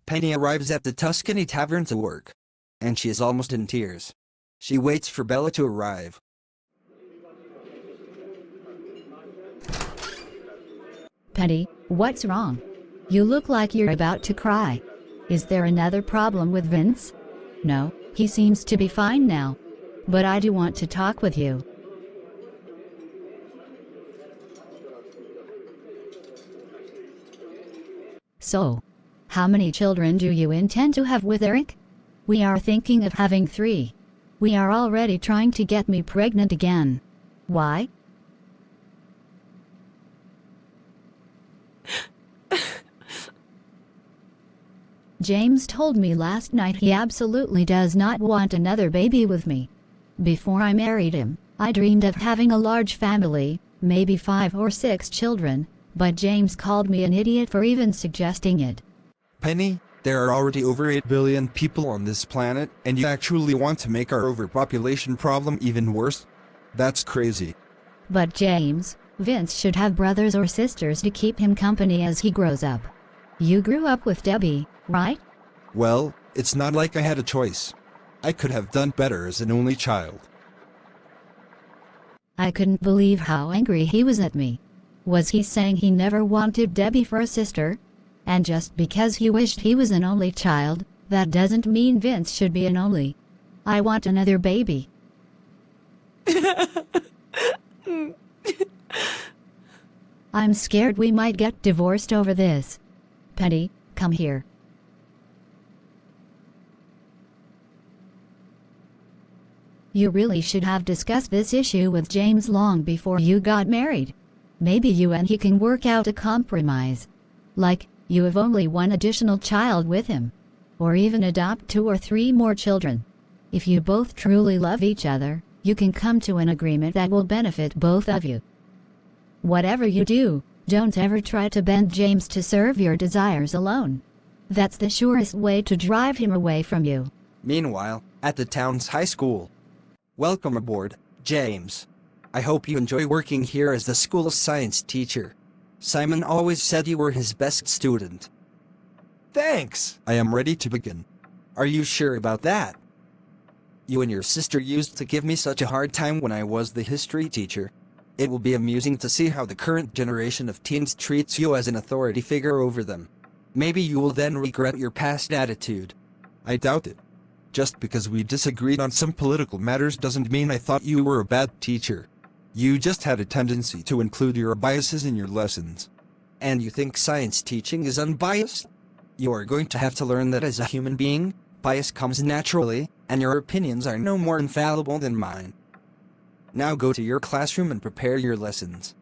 Penny arrives at the Tuscany Tavern to work, and she is almost in tears. She waits for Bella to arrive. Penny, what's wrong? You look like you're about to cry. Is there another problem with Vince? No, he seems to be fine now. But I do want to talk with you. So, how many children do you intend to have with Eric? We are thinking of having 3. We are already trying to get me pregnant again. Why? James told me last night he absolutely does not want another baby with me. Before I married him, I dreamed of having a large family, maybe 5 or 6 children, but James called me an idiot for even suggesting it. Penny, there are already over 8 billion people on this planet, and you actually want to make our overpopulation problem even worse? That's crazy. But James, Vince should have brothers or sisters to keep him company as he grows up. You grew up with Debbie, right? Well, it's not like I had a choice. I could have done better as an only child. I couldn't believe how angry he was at me. Was he saying he never wanted Debbie for a sister? And just because he wished he was an only child, that doesn't mean Vince should be an only. I want another baby. I'm scared we might get divorced over this. Penny, come here. You really should have discussed this issue with James long before you got married. Maybe you and he can work out a compromise. Like, you have only one additional child with him. Or even adopt 2 or 3 more children. If you both truly love each other, you can come to an agreement that will benefit both of you. Whatever you do, don't ever try to bend James to serve your desires alone. That's the surest way to drive him away from you. Meanwhile, at the town's high school. Welcome aboard, James. I hope you enjoy working here as the school's science teacher. Simon always said you were his best student. Thanks! I am ready to begin. Are you sure about that? You and your sister used to give me such a hard time when I was the history teacher. It will be amusing to see how the current generation of teens treats you as an authority figure over them. Maybe you will then regret your past attitude. I doubt it. Just because we disagreed on some political matters doesn't mean I thought you were a bad teacher. You just had a tendency to include your biases in your lessons. And you think science teaching is unbiased? You are going to have to learn that as a human being, bias comes naturally, and your opinions are no more infallible than mine. Now go to your classroom and prepare your lessons.